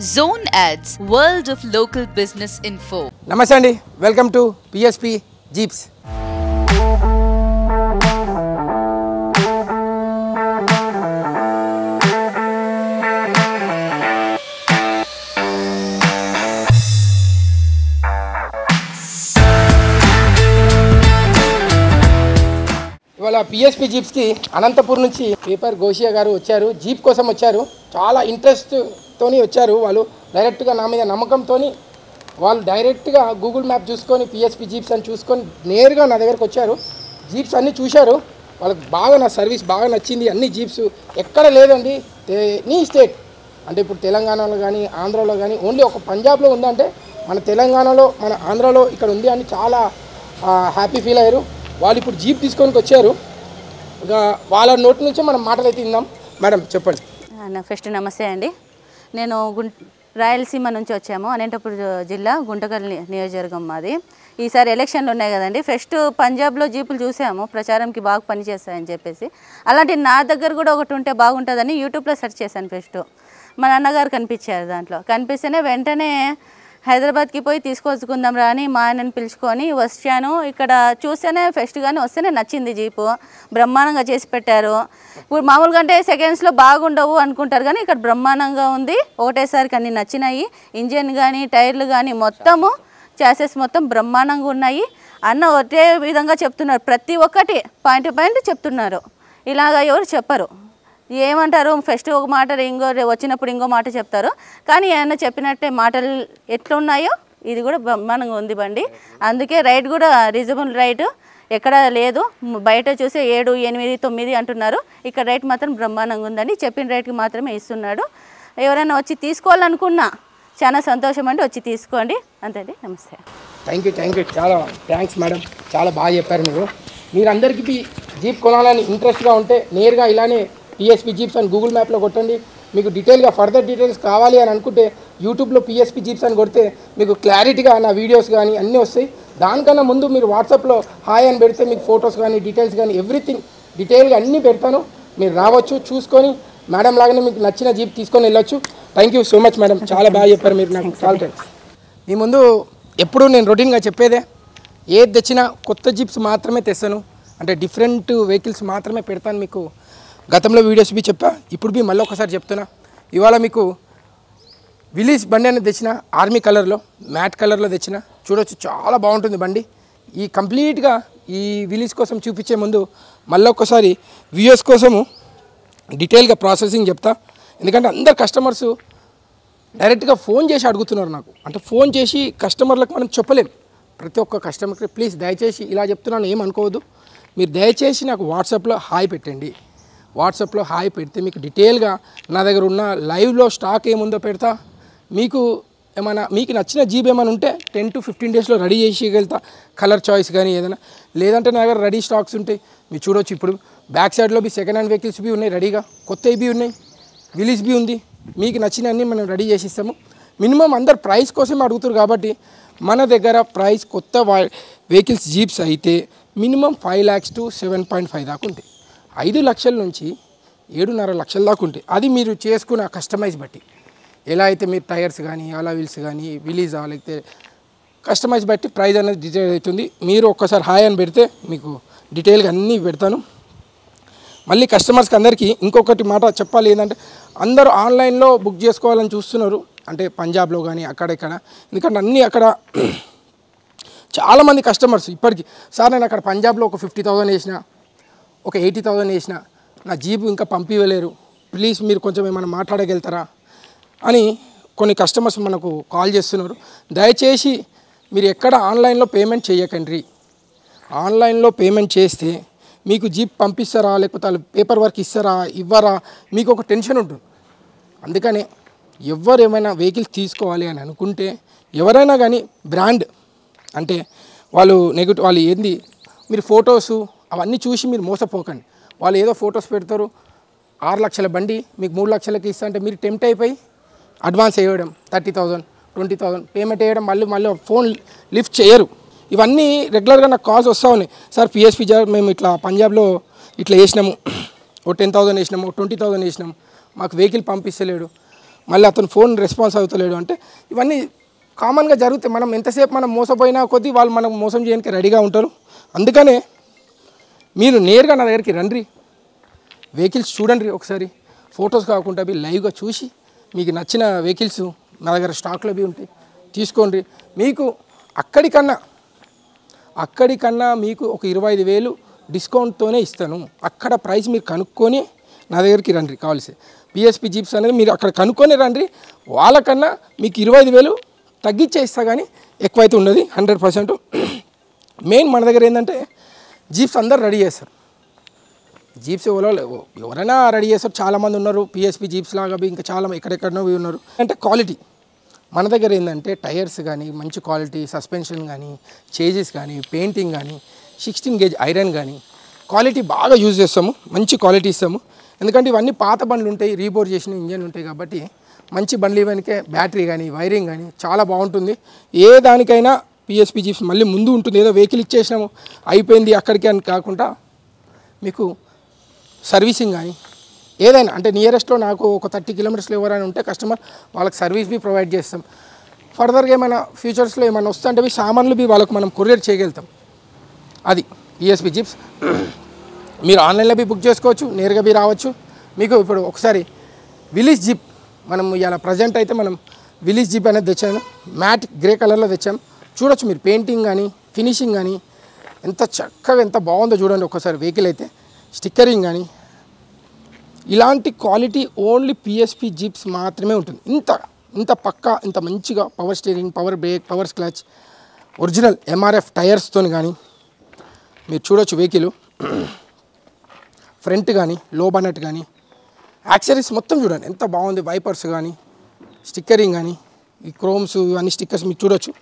Zone Ads, World of Local Business Info. Namaste andi, welcome to PSP Jeeps. ఇవాళ PSP జీప్స్కి Anantapur నుంచి paper గోషియా గారు వచ్చారు. Jeep కోసం వచ్చారు. చాలా ఇంట్రెస్ట్తోని వచ్చారు. వాళ్ళు డైరెక్ట్గా నా మీద నమ్మకంతోని వాళ్ళు డైరెక్ట్గా గూగుల్ మ్యాప్ చూసుకొని పిఎస్పి జీప్స్ అని చూసుకొని నేరుగా నా దగ్గరకు వచ్చారు. జీప్స్ అన్నీ చూశారు. వాళ్ళకి బాగా నా సర్వీస్ బాగా నచ్చింది. అన్ని జీప్స్ ఎక్కడ లేదండి నీ స్టేట్ అంటే ఇప్పుడు తెలంగాణలో కానీ ఆంధ్రాలో కానీ ఓన్లీ ఒక పంజాబ్లో ఉందంటే మన తెలంగాణలో మన ఆంధ్రాలో ఇక్కడ ఉంది అని చాలా హ్యాపీ ఫీల్ అయ్యారు. వాళ్ళు ఇప్పుడు జీప్ తీసుకొని వచ్చారు. ఇక వాళ్ళ నోటి నుంచే మనం మాటలైతే విందాం. మేడం చెప్పండి. ఫస్ట్ నమస్తే అండి. నేను రాయలసీమ నుంచి వచ్చాము. అనంతపురం జిల్లా గుంటకల్ నియోజకవర్గం మాది. ఈసారి ఎలక్షన్లు ఉన్నాయి కదండి. ఫస్ట్ పంజాబ్లో జీపులు చూసాము, ప్రచారంకి బాగా పనిచేస్తాయని చెప్పేసి. అలాంటి నా దగ్గర కూడా ఒకటి ఉంటే బాగుంటుందని యూట్యూబ్లో సెర్చ్ చేశాను. ఫస్ట్ మా నాన్నగారు కనిపించారు. దాంట్లో కనిపిస్తేనే వెంటనే హైదరాబాద్కి పోయి తీసుకొచ్చుకుందాం రా అని మా ఆయనని పిలుచుకొని వచ్చాను. ఇక్కడ చూస్తేనే ఫస్ట్ కానీ వస్తేనే నచ్చింది. జీపు బ్రహ్మాండంగా చేసి పెట్టారు. ఇప్పుడు మామూలుగా అంటే సెకండ్స్లో బాగుండవు అనుకుంటారు కానీ ఇక్కడ బ్రహ్మాండంగా ఉంది. ఒకటేసారికి అన్నీ నచ్చినాయి. ఇంజిన్ కానీ టైర్లు కానీ మొత్తము చాసెస్ మొత్తం బ్రహ్మాండంగా ఉన్నాయి. అన్న ఒకే విధంగా చెప్తున్నారు. ప్రతి ఒక్కటి పాయింట్ చెప్తున్నారు. ఇలాగ ఎవరు చెప్పరు. ఏమంటారు ఫస్ట్ ఒక మాట వచ్చినప్పుడు ఇంకో మాట చెప్తారు. కానీ ఏమన్నా చెప్పినట్టే మాటలు ఎట్లున్నాయో ఇది కూడా బ్రహ్మాండంగా ఉంది బండి. అందుకే రైట్ కూడా రీజనబుల్ రైట్ ఎక్కడ లేదు. బయట చూసే 7, 8, 9 అంటున్నారు. ఇక్కడ రైట్ మాత్రం బ్రహ్మాండంగా ఉందండి. చెప్పిన రైట్కి మాత్రమే ఇస్తున్నాడు. ఎవరైనా వచ్చి తీసుకోవాలనుకున్నా చాలా సంతోషం అండి. వచ్చి తీసుకోండి. అంతే. నమస్తే. Thank you. చాలా థ్యాంక్స్ మేడం. చాలా బాగా చెప్పారు. మీరు అందరికీ జీప్ కొనాలని ఇంట్రెస్ట్గా ఉంటే నేరుగా ఇలానే పిఎస్పి జీప్స్ అని గూగుల్ మ్యాప్లో కొట్టండి. మీకు డీటెయిల్గా ఫర్దర్ డీటెయిల్స్ కావాలి అని అనుకుంటే యూట్యూబ్లో పిఎస్పి జీప్స్ అని కొడితే మీకు క్లారిటీగా నా వీడియోస్ కానీ అన్నీ వస్తాయి. దానికన్నా ముందు మీరు వాట్సాప్లో హాయ్ అని పెడితే మీకు ఫొటోస్ కానీ డీటెయిల్స్ కానీ ఎవ్రీథింగ్ డీటెయిల్గా అన్నీ పెడతాను. మీరు రావచ్చు, చూసుకొని మేడం లాగానే మీకు నచ్చిన జీప్ తీసుకొని వెళ్ళొచ్చు. Thank you so much madam. చాలా బాగా చెప్పారు మీరు. నాకు చాలా థ్యాంక్స్. మీ ముందు ఎప్పుడు నేను రొటీన్గా చెప్పేదే, ఏది తెచ్చినా కొత్త జీప్స్ మాత్రమే తెస్తాను. అంటే డిఫరెంట్ వెహికల్స్ మాత్రమే పెడతాను. మీకు గతంలో వీడియోస్ బి చెప్పా, ఇప్పుడు మళ్ళీ ఒకసారి చెప్తున్నా. ఇవాళ మీకు విలీస్ బండి అనేది తెచ్చిన ఆర్మీ కలర్లో, మ్యాట్ కలర్లో తెచ్చిన. చూడొచ్చు, చాలా బాగుంటుంది బండి. ఈ కంప్లీట్గా ఈ విలీస్ కోసం చూపించే ముందు మళ్ళీ ఒకసారి వ్యూయర్స్ కోసము డీటెయిల్గా ప్రాసెసింగ్ చెప్తా. ఎందుకంటే అందరు కస్టమర్స్ డైరెక్ట్గా ఫోన్ చేసి అడుగుతున్నారు నాకు. అంటే ఫోన్ చేసి కస్టమర్లకు మనం చెప్పలేం. ప్రతి ఒక్క కస్టమర్కి ప్లీజ్ దయచేసి ఇలా చెప్తున్నాను, ఏమనుకోవద్దు. మీరు దయచేసి నాకు వాట్సాప్లో హాయ్ పెట్టండి. వాట్సాప్లో హాయ్ పెడితే మీకు డీటెయిల్గా నా దగ్గర ఉన్న లైవ్లో స్టాక్ ఏముందో పెడతా. మీకు నచ్చిన జీప్ ఏమైనా ఉంటే 10 to 15 డేస్లో రెడీ చేసేయగలుగుతా. కలర్ చాయిస్ కానీ ఏదైనా, లేదంటే నా దగ్గర రెడీ స్టాక్స్ ఉంటాయి. మీరు చూడవచ్చు, ఇప్పుడు బ్యాక్ సైడ్లో సెకండ్ హ్యాండ్ వెహికల్స్ బి ఉన్నాయి రెడీగా, కొత్తవి ఉన్నాయి, విలీస్ బి ఉంది. మీకు నచ్చినవన్నీ మనం రెడీ చేసిస్తాము. మినిమం అందరు ప్రైస్ కోసం అడుగుతారు కాబట్టి మన దగ్గర ప్రైస్ కొత్త వెహికల్స్ జీప్స్ అయితే మినిమం 5 lakhs to 7.5 దాకా ఉంటాయి. 5 లక్షల నుంచి 7.5 లక్షల దాకా ఉంటాయి. అది మీరు చేసుకున్న కస్టమైజ్ బట్టి, ఎలా అయితే మీరు టైర్స్ కానీ అలా వీల్స్ కానీ విలీజా లేకపోతే కస్టమైజ్ బట్టి ప్రైస్ అనేది డిసైడ్ అవుతుంది. మీరు ఒక్కసారి హాయ్ అని పెడితే మీకు డీటెయిల్గా అన్నీ పెడతాను. మళ్ళీ కస్టమర్స్కి అందరికీ ఇంకొకటి మాట చెప్పాలి. ఏంటంటే అందరూ ఆన్లైన్లో బుక్ చేసుకోవాలని చూస్తున్నారు. అంటే పంజాబ్లో కానీ అక్కడెక్కడ, ఎందుకంటే అన్నీ అక్కడ చాలామంది కస్టమర్స్ ఇప్పటికీ సార్ నేను అక్కడ పంజాబ్లో ఒక 50,000 వేసిన, ఒక 80,000 వేసిన, నా జీపు ఇంకా పంపివ్వలేరు, ప్లీజ్ మీరు కొంచెం ఏమైనా మాట్లాడగలుగుతారా అని కొన్ని కస్టమర్స్ మనకు కాల్ చేస్తున్నారు. దయచేసి మీరు ఎక్కడ ఆన్లైన్లో పేమెంట్ చేయకండి. ఆన్లైన్లో పేమెంట్ చేస్తే మీకు జీప్ పంపిస్తారా లేకపోతే వాళ్ళు పేపర్ వర్క్ ఇస్తారా ఇవ్వరా మీకు ఒక టెన్షన్ ఉంటుంది. అందుకనే ఎవరు ఏమైనా వెహికల్స్ తీసుకోవాలి అని అనుకుంటే ఎవరైనా కానీ బ్రాండ్ అంటే వాళ్ళు ఏంది మీరు ఫొటోసు అవన్నీ చూసి మీరు మోసపోకండి. వాళ్ళు ఏదో ఫొటోస్ పెడతారు, 6 లక్షల బండి మీకు 3 లక్షలకి ఇస్తా అంటే మీరు టెంప్ట్ అయిపోయి అడ్వాన్స్ వేయడం 30,000, 20,000 పేమెంట్ వేయడం, మళ్ళీ ఫోన్ లిఫ్ట్ చేయరు. ఇవన్నీ రెగ్యులర్గా నాకు కాల్స్ వస్తూ ఉన్నాయి. సార్ పిఎస్పి మేము ఇట్లా పంజాబ్లో ఇట్లా వేసినాము, ఓ 10,000 వేసినాము, 20,000 వేసినాము, మాకు వెహికల్ పంపిస్తలేడు, మళ్ళీ అతను ఫోన్ రెస్పాన్స్ అవుతలేడు అంటే ఇవన్నీ కామన్గా జరుగుతాయి. మనం ఎంతసేపు మనం మోసపోయినా కొద్దీ వాళ్ళు మనం మోసం చేయడానికి రెడీగా ఉంటారు. అందుకనే మీరు నేరుగా నా దగ్గరికి రండి, వెహికల్స్ చూడండి, ఒకసారి ఫొటోస్ కాకుండా లైవ్గా చూసి మీకు నచ్చిన వెహికల్స్ నా దగ్గర స్టాక్లో ఉంటాయి, తీసుకోండి. మీకు అక్కడికన్నా మీకు ఒక 25,000 డిస్కౌంట్తోనే ఇస్తాను. అక్కడ ప్రైస్ మీరు కనుక్కొని నా దగ్గరికి రండి. కావాల్సి పిఎస్పి జీప్స్ అనేది మీరు అక్కడ కనుక్కొని రండి. వాళ్ళకన్నా మీకు 25,000 తగ్గించే ఇస్తా, కానీ ఎక్కువైతే ఉన్నది 100%. మెయిన్ మన దగ్గర ఏంటంటే జీప్స్ అందరు రెడీ చేస్తారు. జీప్స్ ఎవరైనా రెడీ చేస్తారు, చాలామంది ఉన్నారు. పిఎస్పి జీప్స్ లాగా ఇంకా చాలా ఎక్కడెక్కడనో ఉన్నారు. అంటే క్వాలిటీ మన దగ్గర ఏంటంటే టైర్స్ కానీ మంచి క్వాలిటీ, సస్పెన్షన్ కానీ, చేజెస్ కానీ, పెయింటింగ్ కానీ, 16 గేజ్ ఐరన్ కానీ క్వాలిటీ బాగా యూజ్ చేస్తాము. మంచి క్వాలిటీ ఇస్తాము. ఎందుకంటే ఇవన్నీ పాత బండ్లు ఉంటాయి, రీబోర్ చేసిన ఇంజన్ ఉంటాయి కాబట్టి మంచి బండ్లు ఇవనికే బ్యాటరీ కానీ వైరింగ్ కానీ చాలా బాగుంటుంది. ఏ దానికైనా పిఎస్పి జీప్స్ మళ్ళీ ముందు ఉంటుంది. ఏదో వెహికల్ ఇచ్చేసినాము అయిపోయింది అక్కడికి అని కాకుండా మీకు సర్వీసింగ్ కానీ ఏదైనా అంటే నియరెస్ట్లో నాకు ఒక 30 కిలోమీటర్స్లో ఎవరైనా ఉంటే కస్టమర్ వాళ్ళకి సర్వీస్ ప్రొవైడ్ చేస్తాం. ఫర్దర్గా ఏమైనా ఫ్యూచర్స్లో ఏమైనా వస్తుంటే సామాన్లు వాళ్ళకు మనం కొరియర్ చేయగలుగుతాం. అది పిఎస్పి జీప్స్. మీరు ఆన్లైన్లో బుక్ చేసుకోవచ్చు, నేరుగా రావచ్చు. మీకు ఇప్పుడు ఒకసారి విలీజ్ జీప్ మనం ఇలా ప్రజెంట్ అయితే మనం విలీజ్ జీప్ అనేది తెచ్చాను. మ్యాట్ గ్రే కలర్లో తెచ్చాము. చూడొచ్చు మీరు, పెయింటింగ్ కానీ ఫినిషింగ్ కానీ ఎంత చక్కగా ఎంత బాగుందో చూడండి ఒకసారి. వెహికల్ అయితే స్టిక్కరింగ్ కానీ ఇలాంటి క్వాలిటీ ఓన్లీ పిఎస్పి జీప్స్ మాత్రమే ఉంటుంది. ఇంత పక్కా ఇంత మంచిగా power steering, power brake, power clutch, original MRF టైర్స్తో కానీ మీరు చూడొచ్చు. వెహికల్ ఫ్రంట్ కానీ లో బనెట్ కానీ యాక్సెసరీస్ మొత్తం చూడండి ఎంత బాగుంది. వైపర్స్ కానీ స్టిక్కరింగ్ కానీ ఈ క్రోమ్స్ ఇవన్నీ స్టిక్కర్స్ మీరు చూడొచ్చు.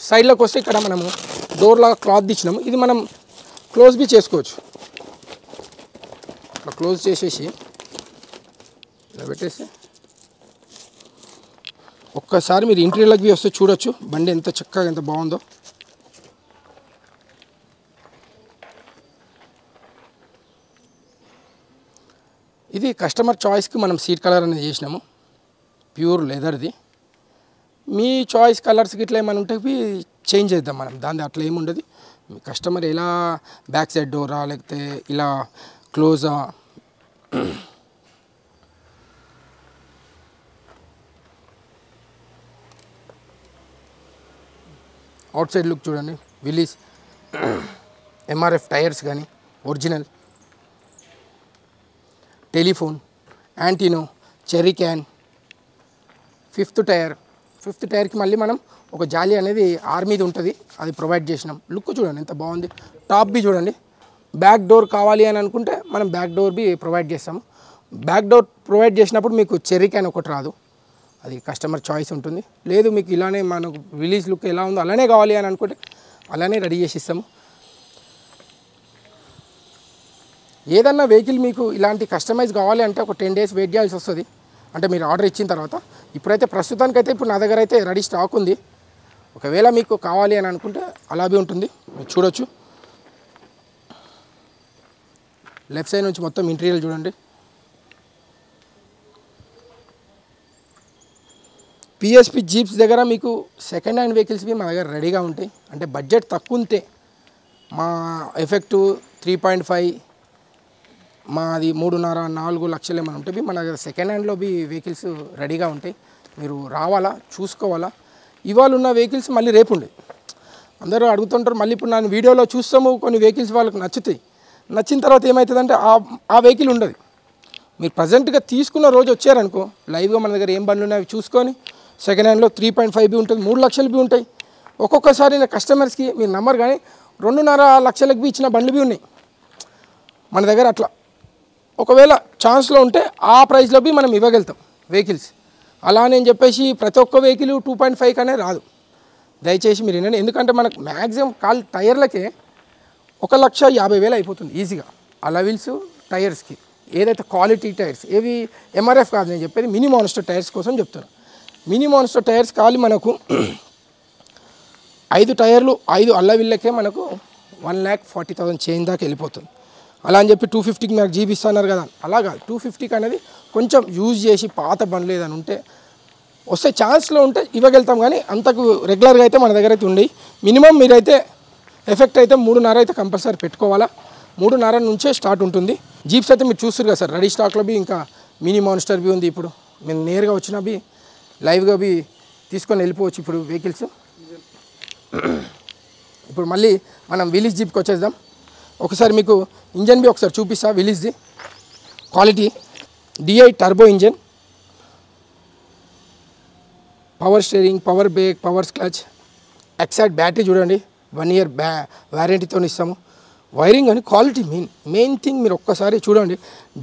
సైడ్లోకి వస్తే ఇక్కడ మనము డోర్ లాగా క్లాత్ ఇచ్చినాము. ఇది మనం క్లోజ్ చేసుకోవచ్చు. ఇట్లా క్లోజ్ చేసేసి ఇలా పెట్టేసి ఒక్కసారి మీరు ఇంటీరియర్లోకి వస్తే చూడొచ్చు బండి ఎంత చక్కగా ఎంత బాగుందో. ఇది కస్టమర్ చాయిస్కి మనం సీట్ కలర్ అనేది చేసినాము, ప్యూర్ లెదర్ది. మీ చాయిస్ కలర్స్కి ఇట్లా ఏమైనా ఉంటే చేంజ్ చేద్దాం మనం, దాని అట్లా ఏముండదు. మీ కస్టమర్ ఎలా బ్యాక్ సైడ్ డోరా లేకపోతే ఇలా క్లోజా అవుట్ సైడ్ లుక్ చూడండి. విలీస్ ఎంఆర్ఎఫ్ టైర్స్ కానీ original, telephone, antenna, jerry can, fifth టైర్కి మళ్ళీ మనం ఒక జాలీ అనేది ఆర్మీది ఉంటుంది, అది ప్రొవైడ్ చేసినాం. లుక్ చూడండి ఎంత బాగుంది. టాప్ చూడండి. బ్యాక్ డోర్ కావాలి అని అనుకుంటే మనం బ్యాక్ డోర్ ప్రొవైడ్ చేస్తాము. బ్యాక్ డోర్ ప్రొవైడ్ చేసినప్పుడు మీకు చెర్రీ క్యాన్ ఒకటి రాదు, అది కస్టమర్ చాయిస్ ఉంటుంది. లేదు మీకు ఇలానే మనకు రిలీజ్ లుక్ ఎలా ఉందో అలానే కావాలి అని అనుకుంటే అలానే రెడీ చేసి ఇస్తాము. ఏదన్నా వెహికల్ మీకు ఇలాంటి కస్టమైజ్ కావాలి అంటే ఒక 10 days వెయిట్ చేయాల్సి వస్తుంది. అంటే మీరు ఆర్డర్ ఇచ్చిన తర్వాత. ఇప్పుడైతే ప్రస్తుతానికైతే ఇప్పుడు నా దగ్గర అయితే రెడీ స్టాక్ ఉంది. ఒకవేళ మీకు కావాలి అని అనుకుంటే అలాగే ఉంటుంది, మీరు చూడొచ్చు. లెఫ్ట్ సైడ్ నుంచి మొత్తం ఇంటీరియర్ చూడండి. పిఎస్పి జీప్స్ దగ్గర మీకు సెకండ్ హ్యాండ్ వెహికల్స్ మా దగ్గర రెడీగా ఉంటాయి. అంటే బడ్జెట్ తక్కువ ఉంటే మా ఎఫెక్టివ్ 3.5 మాది 3.5-4 లక్షలు ఏమైనా ఉంటాయి. మన దగ్గర సెకండ్ హ్యాండ్లో వెహికల్స్ రెడీగా ఉంటాయి. మీరు రావాలా, చూసుకోవాలా. ఇవాళ ఉన్న వెహికల్స్ మళ్ళీ రేపు ఉండేది. అందరూ అడుగుతుంటారు. మళ్ళీ ఇప్పుడు నేను వీడియోలో చూస్తాము, కొన్ని వెహికల్స్ వాళ్ళకి నచ్చుతాయి. నచ్చిన తర్వాత ఏమవుతుందంటే ఆ వెహికల్ ఉండదు. మీరు ప్రజెంట్గా తీసుకున్న రోజు వచ్చారనుకో, లైవ్గా మన దగ్గర ఏం బండ్లు ఉన్నాయి అవి చూసుకొని సెకండ్ హ్యాండ్లో 3.5 ఉంటుంది, 3 లక్షలు ఉంటాయి. ఒక్కొక్కసారి నా కస్టమర్స్కి మీరు నమ్మరు కానీ 2.5 లక్షలకు ఇచ్చిన బండ్లు ఉన్నాయి మన దగ్గర. అట్లా ఒకవేళ ఛాన్స్లో ఉంటే ఆ ప్రైస్లో మనం ఇవ్వగలుగుతాం వెహికల్స్. అలా నేను చెప్పేసి ప్రతి ఒక్క వెహికల్ 2.5 కనే రాదు. దయచేసి మీరు వినండి. ఎందుకంటే మనకు మ్యాక్సిమం టైర్లకే 1,50,000 అయిపోతుంది ఈజీగా. అలవిల్స్ టైర్స్కి ఏదైతే క్వాలిటీ టైర్స్, ఏవి ఎంఆర్ఎఫ్ కాదు నేను చెప్పేది, మినీ మాన్స్టర్ టైర్స్ కోసం చెప్తాను. మినీ మాన్స్టర్ టైర్స్ కావాలి మనకు 5 టైర్లు 5 అల్లవిల్లకే మనకు 1,40,000 చేంజ్ దాకా వెళ్ళిపోతుంది. అలా అని చెప్పి 250కి నాకు జీబీ ఇస్తున్నారు కదా అలా కాదు. 250కి అనేది కొంచెం యూజ్ చేసి పాత బండ్లు ఏదైనా ఉంటే వస్తే ఛాన్స్లో ఉంటే ఇవ్వగలుగుతాం, కానీ అంతకు రెగ్యులర్గా అయితే మన దగ్గర అయితే ఉండేవి. మినిమం మీరైతే ఎఫెక్ట్ అయితే 3.5 అయితే కంపల్సరీ పెట్టుకోవాలా. 3.5 నుంచే స్టార్ట్ ఉంటుంది. జీప్స్ అయితే మీరు చూస్తారు కదా సార్, రెడీ స్టాక్లో బి ఇంకా మినీ మాన్స్టర్ బి ఉంది. ఇప్పుడు మేము నేరుగా వచ్చినా బి లైవ్గా బి తీసుకొని వెళ్ళిపోవచ్చు ఇప్పుడు వెహికల్స్. ఇప్పుడు మళ్ళీ మనం విలీజ్ జీప్కి వచ్చేద్దాం. ఒకసారి మీకు ఇంజన్ బి ఒకసారి చూపిస్తా. విలీజ్ది quality DI turbo engine, power steering, power brake, power clutch, Exide battery చూడండి 1 year వారంటీతో ఇస్తాము. వైరింగ్ అని క్వాలిటీ మెయిన్ థింగ్ మీరు ఒక్కసారి చూడండి.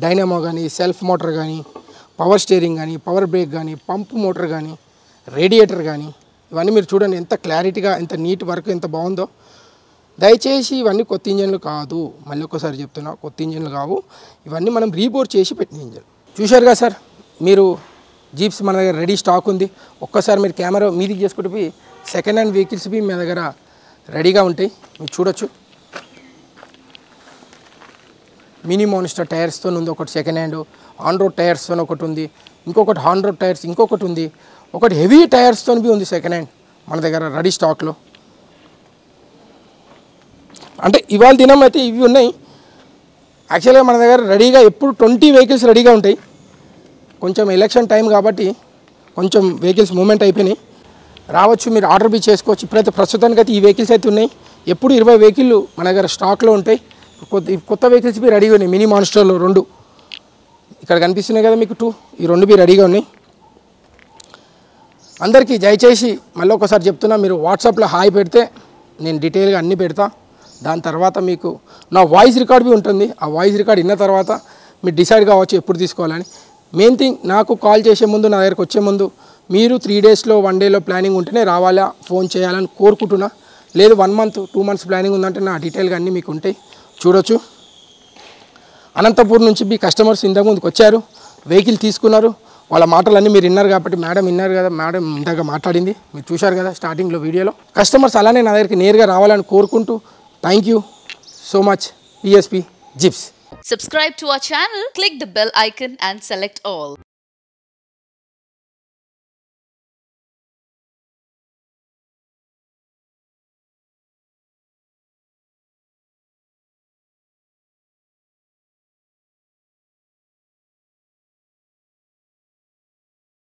డైనామో కానీ, సెల్ఫ్ మోటార్ కానీ, పవర్ స్టీరింగ్ కానీ, పవర్ బ్రేక్ కానీ, పంప్ మోటార్ కానీ, రేడియేటర్ కానీ, ఇవన్నీ మీరు చూడండి ఎంత క్లారిటీగా, ఎంత నీట్ వర్క్, ఎంత బాగుందో. దయచేసి ఇవన్నీ కొత్త ఇంజన్లు కాదు, మళ్ళీ ఒక్కసారి చెప్తున్నా, కొత్త ఇంజన్లు కావు. ఇవన్నీ మనం రీబోర్ చేసి పెట్టిన ఇంజన్. చూశారు కదా సార్, మీరు జీప్స్ మన దగ్గర రెడీ స్టాక్ ఉంది. ఒక్కసారి మీరు కెమెరా మీదికి చేసుకుంటూ పోయి సెకండ్ హ్యాండ్ వెహికల్స్ బి మీ దగ్గర రెడీగా ఉంటాయి, మీరు చూడొచ్చు. మినీ మాన్స్టర్ టైర్స్తో ఉంది ఒకటి సెకండ్ హ్యాండ్, ఆన్ రోడ్ టైర్స్తో ఒకటి ఉంది, ఇంకొకటి ఆన్ రోడ్ టైర్స్ ఇంకొకటి ఉంది, ఒకటి హెవీ టైర్స్తో బి ఉంది సెకండ్ హ్యాండ్ మన దగ్గర రెడీ స్టాక్లో. అంటే ఇవాళ దినం అయితే ఇవి ఉన్నాయి. యాక్చువల్గా మన దగ్గర రెడీగా ఎప్పుడు 20 వెహికల్స్ రెడీగా ఉంటాయి. కొంచెం ఎలక్షన్ టైం కాబట్టి కొంచెం వెహికల్స్ మూవ్మెంట్ అయిపోయినాయి. రావచ్చు, మీరు ఆర్డర్ బి చేసుకోవచ్చు. ఇప్పుడైతే ప్రస్తుతానికి అయితే ఈ వెహికల్స్ అయితే ఉన్నాయి. ఎప్పుడు 20 వెహికల్ మన దగ్గర స్టాక్లో ఉంటాయి. కొత్త వెహికల్స్ బి రెడీగా ఉన్నాయి. మినీ మాన్స్టర్లో 2 ఇక్కడ కనిపిస్తున్నాయి కదా మీకు 2, ఈ 2 బి రెడీగా ఉన్నాయి. అందరికీ దయచేసి మళ్ళీ ఒకసారి చెప్తున్నా, మీరు వాట్సాప్లో హాయ్ పెడితే నేను డీటెయిల్గా అన్నీ పెడతా. దాని తర్వాత మీకు నా వాయిస్ రికార్డ్ బి ఉంటుంది. ఆ వాయిస్ రికార్డ్ విన్న తర్వాత మీరు డిసైడ్ కావచ్చు ఎప్పుడు తీసుకోవాలని. మెయిన్ థింగ్, నాకు కాల్ చేసే ముందు, నా దగ్గరకు వచ్చే ముందు మీరు 3 daysలో 1 dayలో ప్లానింగ్ ఉంటేనే రావాలా, ఫోన్ చేయాలని కోరుకుంటున్నా. లేదు 1 month 2 months ప్లానింగ్ ఉందంటే నా డీటెయిల్గా అన్నీ మీకు ఉంటాయి, చూడొచ్చు. అనంతపూర్ నుంచి మీ కస్టమర్స్ ఇంతకుముందుకు వచ్చారు, వెహికల్ తీసుకున్నారు. వాళ్ళ మాటలన్నీ మీరు విన్నారు కాబట్టి, మేడం విన్నారు కదా, మేడం ఇంతగా మాట్లాడింది మీరు చూశారు కదా స్టార్టింగ్లో వీడియోలో. కస్టమర్స్ అలానే నా దగ్గరికి నేరుగా రావాలని కోరుకుంటూ thank you so much. PSP Jeeps. Subscribe to our channel, click the bell icon and select all.